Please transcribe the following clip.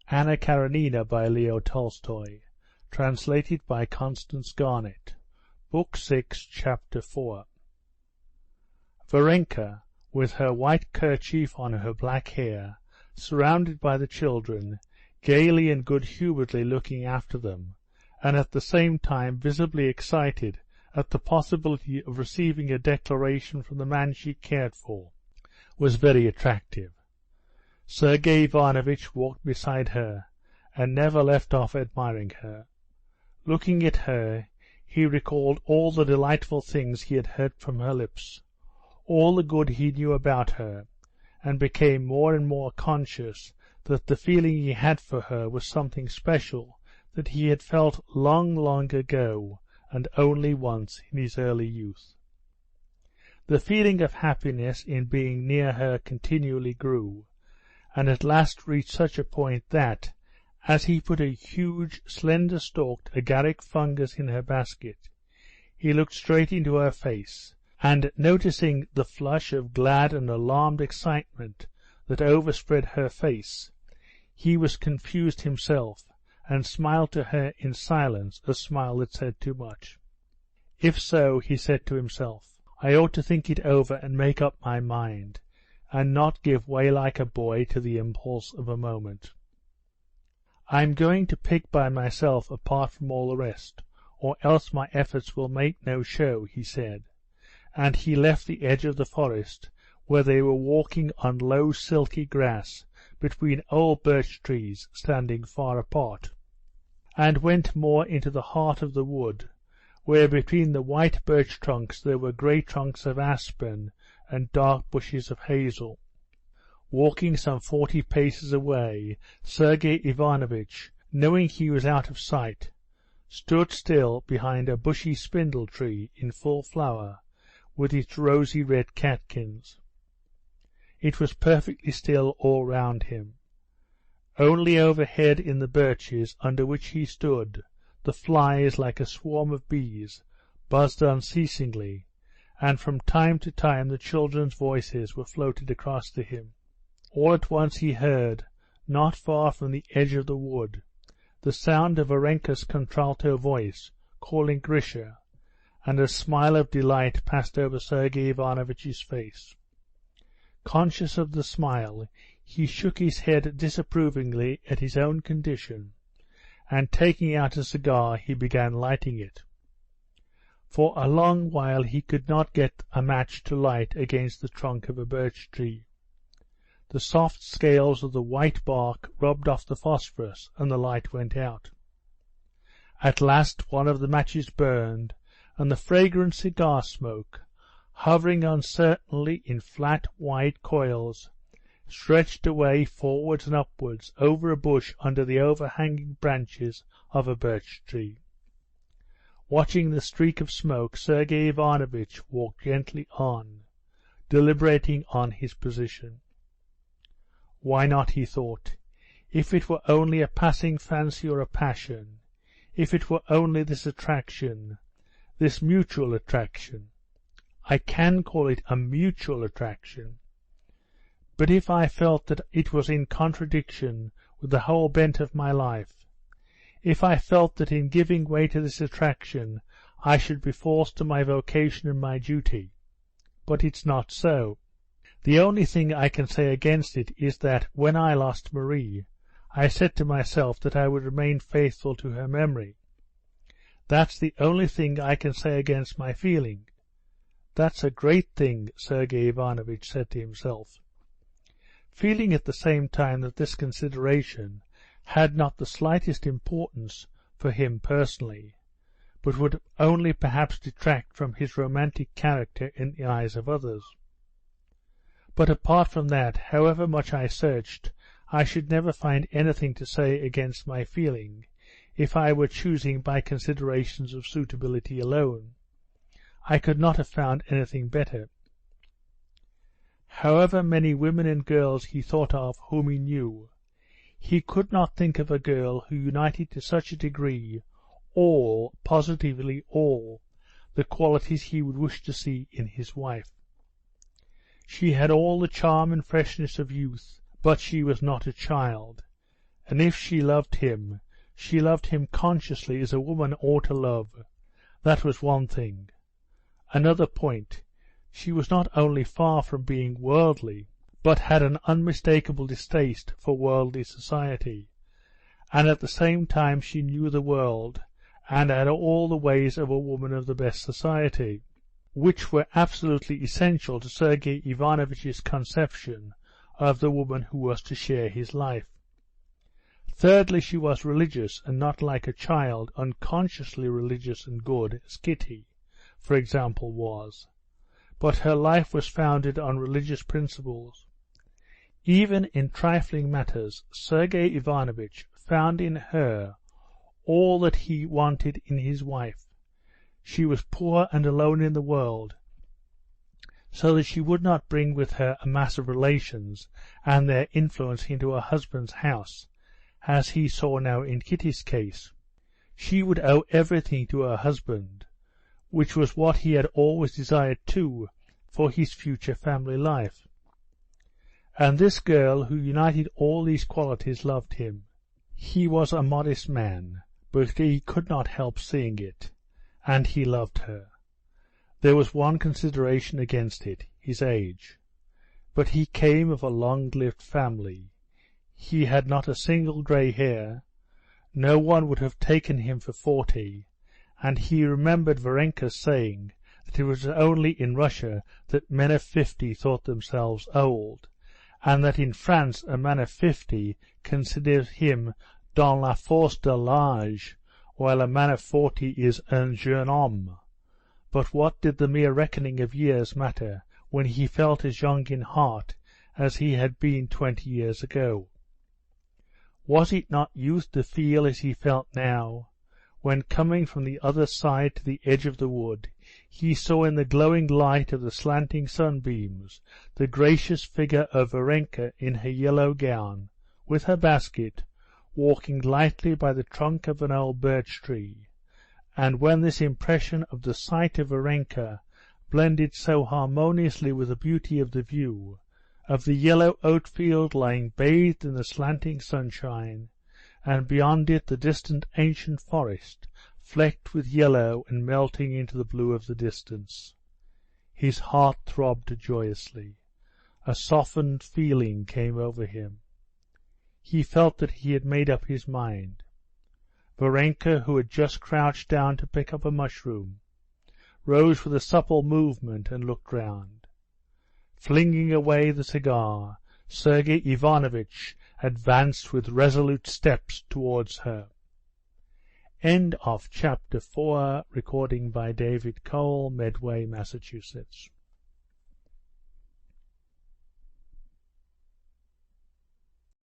Karenina by Leo Tolstoy. Translated by Constance Garnett. Book 6, Chapter 4. Varenka, with her white kerchief on her black hair, surrounded by the children, gaily and good-humouredly looking after them, and at the same time visibly excited at the possibility of receiving a declaration from the man she cared for, was very attractive. Sergei Ivanovitch walked beside her, and never left off admiring her. Looking at her, he recalled all the delightful things he had heard from her lips, all the good he knew about her, and became more and more conscious that the feeling he had for her was something special that he had felt long, long ago, and only once in his early youth. The feeling of happiness in being near her continually grew, and at last reached such a point that, as he put a huge, slender-stalked agaric fungus in her basket, he looked straight into her face, and noticing the flush of glad and alarmed excitement that overspread her face, he was confused himself, and smiled to her in silence, a smile that said too much. If so, he said to himself, I ought to think it over and make up my mind, and not give way like a boy to the impulse of a moment. I'm going to pick by myself apart from all the rest, or else my efforts will make no show, he said, and he left the edge of the forest, where they were walking on low silky grass between old birch trees standing far apart, and went more into the heart of the wood, where between the white birch trunks there were grey trunks of aspen and dark bushes of hazel. Walking some 40 paces away, Sergei Ivanovitch, knowing he was out of sight, stood still behind a bushy spindle tree in full flower, with its rosy red catkins. It was perfectly still all round him. Only overhead in the birches under which he stood, the flies, like a swarm of bees, buzzed unceasingly, and from time to time the children's voices were floated across to him. All at once he heard, not far from the edge of the wood, the sound of Varenka's contralto voice calling Grisha, and a smile of delight passed over Sergei Ivanovitch's face. Conscious of the smile, he shook his head disapprovingly at his own condition, and taking out a cigar he began lighting it. For a long while he could not get a match to light against the trunk of a birch tree. The soft scales of the white bark rubbed off the phosphorus, and the light went out. At last one of the matches burned, and the fragrant cigar smoke, hovering uncertainly in flat white coils, stretched away forwards and upwards over a bush under the overhanging branches of a birch tree. Watching the streak of smoke, Sergei Ivanovitch walked gently on, deliberating on his position. Why not, he thought, if it were only a passing fancy or a passion, if it were only this attraction, this mutual attraction. I can call it a mutual attraction. But if I felt that it was in contradiction with the whole bent of my life, if I felt that in giving way to this attraction I should be false to my vocation and my duty, but it's not so. The only thing I can say against it is that when I lost Marie, I said to myself that I would remain faithful to her memory. That's the only thing I can say against my feeling. That's a great thing, Sergei Ivanovitch said to himself, feeling at the same time that this consideration had not the slightest importance for him personally, but would only perhaps detract from his romantic character in the eyes of others. But apart from that, however much I searched, I should never find anything to say against my feeling, if I were choosing by considerations of suitability alone. I could not have found anything better. However many women and girls he thought of whom he knew, he could not think of a girl who united to such a degree all, positively all, the qualities he would wish to see in his wife. She had all the charm and freshness of youth, but she was not a child, and if she loved him consciously as a woman ought to love. That was one thing. Another point, she was not only far from being worldly, but had an unmistakable distaste for worldly society, and at the same time she knew the world, and had all the ways of a woman of the best society, which were absolutely essential to Sergei Ivanovitch's conception of the woman who was to share his life. Thirdly, she was religious, and not like a child, unconsciously religious and good, as Kitty, for example, was. But her life was founded on religious principles. Even in trifling matters, Sergei Ivanovitch found in her all that he wanted in his wife. She was poor and alone in the world, so that she would not bring with her a mass of relations and their influence into her husband's house, as he saw now in Kitty's case. She would owe everything to her husband, which was what he had always desired too for his future family life. And this girl who united all these qualities loved him. He was a modest man, but he could not help seeing it, and he loved her. There was one consideration against it, his age. But he came of a long-lived family. He had not a single grey hair. No one would have taken him for 40, and he remembered Varenka's saying that it was only in Russia that men of 50 thought themselves old, and that in France a man of 50 considers him dans la force de l'âge, while a man of 40 is un jeune homme. But what did the mere reckoning of years matter when he felt as young in heart as he had been 20 years ago? Was it not youth to feel as he felt now, when, coming from the other side to the edge of the wood, he saw in the glowing light of the slanting sunbeams the gracious figure of Varenka in her yellow gown, with her basket, walking lightly by the trunk of an old birch-tree, and when this impression of the sight of Varenka blended so harmoniously with the beauty of the view, of the yellow oat-field lying bathed in the slanting sunshine, and beyond it the distant ancient forest, flecked with yellow and melting into the blue of the distance. His heart throbbed joyously. A softened feeling came over him. He felt that he had made up his mind. Varenka, who had just crouched down to pick up a mushroom, rose with a supple movement and looked round. Flinging away the cigar, Sergei Ivanovitch advanced with resolute steps towards her. End of chapter 4, recording by David Cole, Medway, Massachusetts.